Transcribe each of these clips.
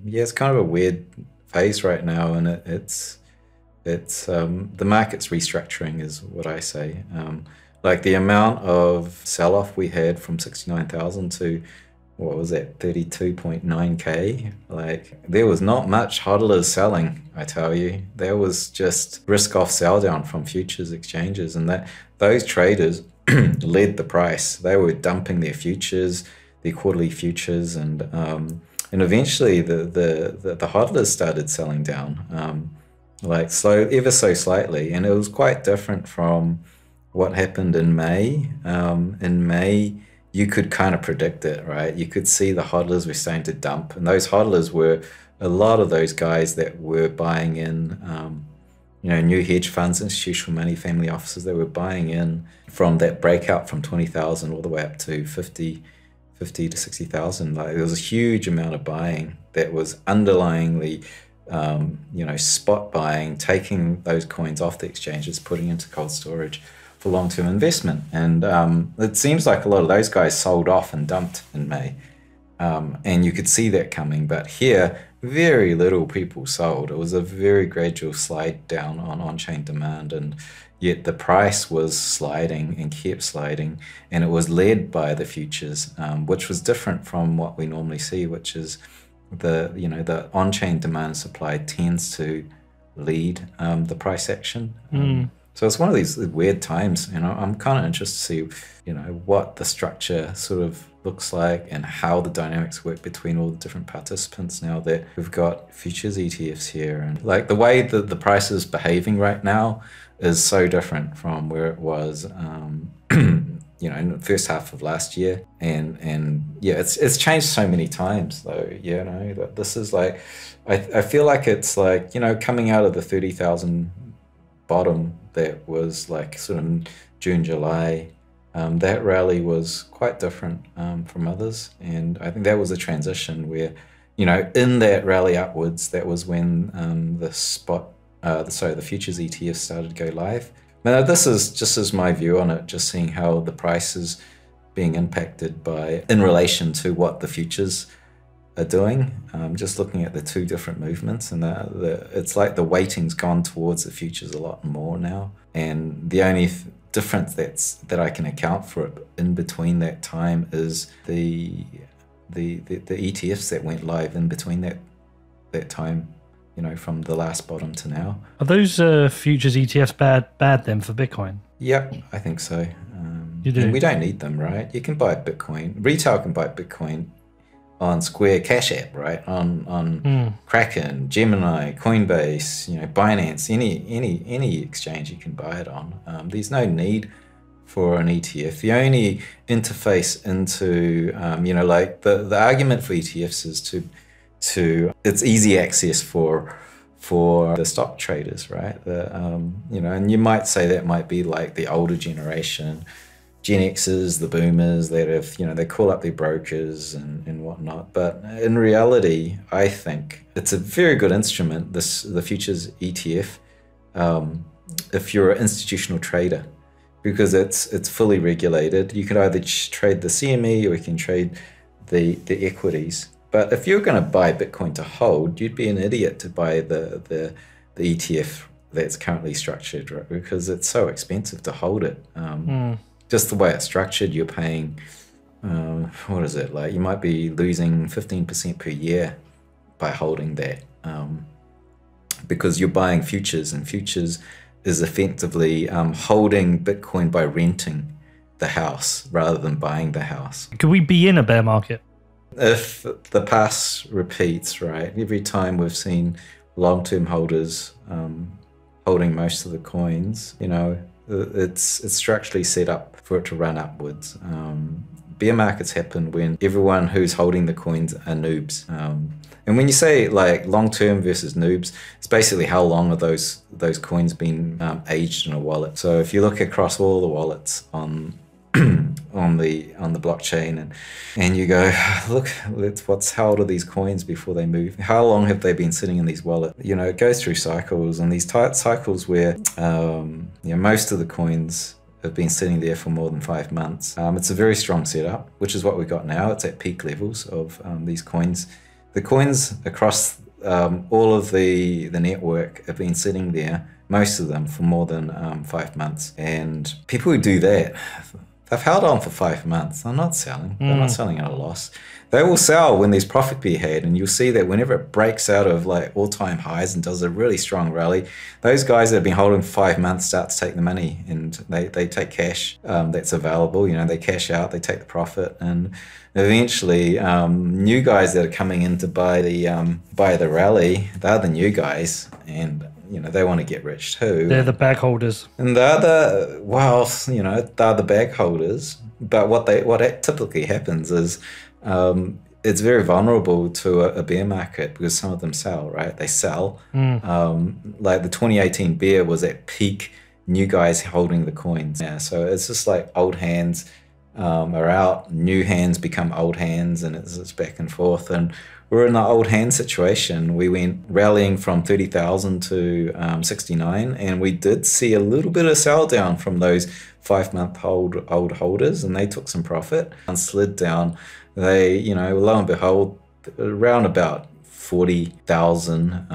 Yeah, it's kind of a weird phase right now, and it's the market's restructuring is what I say. Like the amount of sell-off we had from 69,000 to what was that, 32.9K? Like there was not much hodlers selling, I tell you. There was just risk-off sell down from futures exchanges, and that those traders led the price. They were dumping their futures, their quarterly futures, and eventually the hodlers started selling down, like ever so slightly, and it was quite different from what happened in May. In May, you could kind of predict it, right? You could see the hodlers were starting to dump, and those hodlers were a lot of those guys that were buying in, new hedge funds, institutional money, family offices. They were buying in from that breakout from 20,000 all the way up to 50 to 60,000. Like there was a huge amount of buying that was underlyingly, spot buying, taking those coins off the exchanges, putting into cold storage for long-term investment. And it seems like a lot of those guys sold off and dumped in May. And you could see that coming. But here, very little people sold. It was a very gradual slide down on-chain demand. And yet the price was sliding and kept sliding. And it was led by the futures, which was different from what we normally see, which is the on-chain demand supply tends to lead the price action. So it's one of these weird times, I'm kind of interested to see, what the structure sort of looks like and how the dynamics work between all the different participants now that we've got futures ETFs here. And like the way that the price is behaving right now is so different from where it was, in the first half of last year. And yeah, it's changed so many times though, that this is like, I feel like it's like, coming out of the 30,000 bottom that was like sort of June, July, that rally was quite different from others. And I think that was a transition where, in that rally upwards, that was when the futures ETF started to go live. Now, this is just as my view on it, just seeing how the price is being impacted in relation to what the futures are doing. Just looking at the two different movements, and it's like the weighting's gone towards the futures a lot more now. And the only difference that I can account for it in between that time is the ETFs that went live in between that time, from the last bottom to now. Are those futures ETFs bad then for Bitcoin? Yep, I think so. You do? And we don't need them, right? You can buy Bitcoin. Retail can buy Bitcoin on Square Cash App, right? On Kraken, Gemini, Coinbase, Binance, any exchange you can buy it on. There's no need for an ETF. The only interface into, like the argument for ETFs is to it's easy access for the stock traders, right? And you might say that might be like the older generation, Gen Xers, the boomers that have, they call up their brokers and whatnot. But in reality, I think it's a very good instrument, the futures ETF, if you're an institutional trader, because it's fully regulated. You can either trade the CME or you can trade the equities. But if you're going to buy Bitcoin to hold, you'd be an idiot to buy the ETF that's currently structured, right? Because it's so expensive to hold it. Just the way it's structured, you're paying, what is it? Like you might be losing 15% per year by holding that, because you're buying futures, and futures is effectively holding Bitcoin by renting the house rather than buying the house. Could we be in a bear market? If the past repeats, right? Every time we've seen long-term holders holding most of the coins, it's structurally set up for it to run upwards. Bear markets happen when everyone who's holding the coins are noobs. And when you say like long-term versus noobs, it's basically how long are those coins been aged in a wallet. So if you look across all the wallets on the blockchain and you go, look, how old are these coins before they move? How long have they been sitting in these wallets? It goes through cycles, and these tight cycles where most of the coins have been sitting there for more than 5 months. It's a very strong setup, which is what we've got now. It's at peak levels of these coins the coins across all of the network have been sitting there, most of them, for more than 5 months. And people who do that, they've held on for 5 months. They're not selling. They're not selling at a loss. They will sell when there's profit to be had, and you'll see that whenever it breaks out of like all-time highs and does a really strong rally, those guys that have been holding for 5 months start to take the money, and they take cash that's available. You know, they cash out, they take the profit, and eventually new guys that are coming in to buy the rally, they're the new guys, and you know, they want to get rich too. They're the bag holders. And they're the, well, you know, they're the bag holders. But what typically happens is it's very vulnerable to a bear market because some of them sell, right? They sell. Like the 2018 bear was at peak new guys holding the coins. Yeah, so it's just like old hands are out, new hands become old hands, and it's back and forth. And we're in an old hand situation. We went rallying from 30,000 to 69, and we did see a little bit of sell down from those 5-month old holders, and they took some profit and slid down. They, you know, lo and behold, around about 40,000,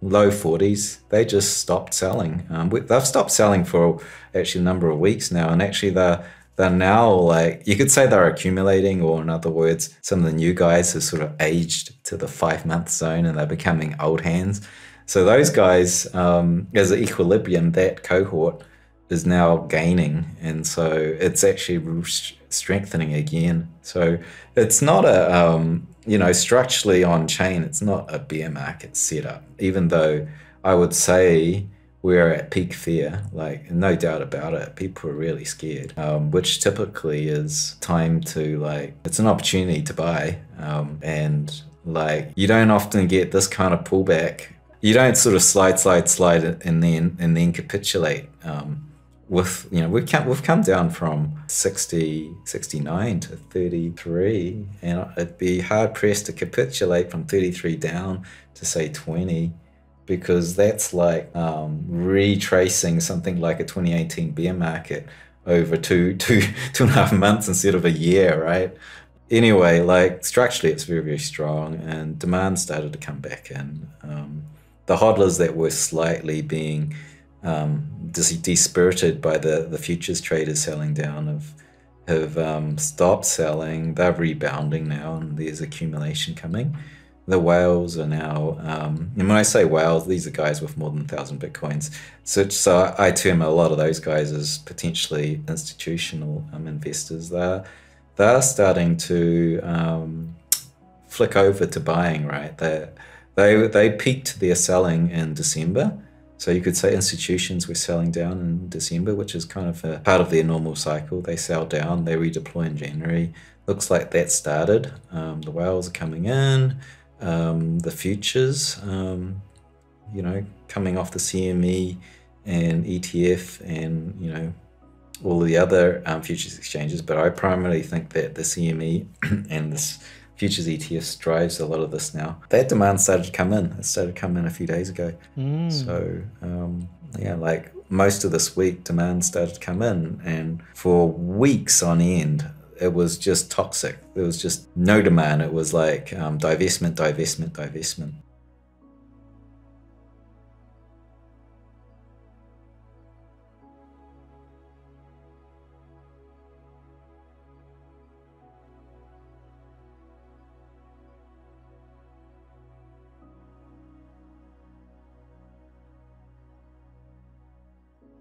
low 40s, they just stopped selling. They've stopped selling for actually a number of weeks now, and actually they're now, like, you could say they're accumulating, or in other words, some of the new guys have sort of aged to the 5-month zone and they're becoming old hands. So those guys, as an equilibrium, that cohort is now gaining, and so it's actually strengthening again. So it's not a, you know, structurally on chain, it's not a bear market setup, even though I would say we're at peak fear, like, no doubt about it. People are really scared, which typically is time to, like, it's an opportunity to buy. And like, you don't often get this kind of pullback. You don't sort of slide and then capitulate. With, you know, we've come down from 69 to 33, and it'd be hard pressed to capitulate from 33 down to say 20. Because that's like retracing something like a 2018 bear market over two and a half months instead of a year, right? Anyway, like, structurally it's very, very strong, and demand started to come back in. The hodlers that were slightly being dispirited by the futures traders selling down have stopped selling. They're rebounding now, and there's accumulation coming. The whales are now, and when I say whales, these are guys with more than 1,000 Bitcoins. So I term a lot of those guys as potentially institutional investors. They're starting to flick over to buying, right? They peaked their selling in December. So you could say institutions were selling down in December, which is kind of a part of their normal cycle. They sell down, they redeploy in January. Looks like that started. The whales are coming in. The futures, you know, coming off the CME and ETF and, you know, all the other futures exchanges. But I primarily think that the CME and this futures ETFs drives a lot of this now. That demand started to come in. It started to come in a few days ago. So, yeah, like most of this week, demand started to come in. And for weeks on end, it was just toxic. There was just no demand. It was like divestment.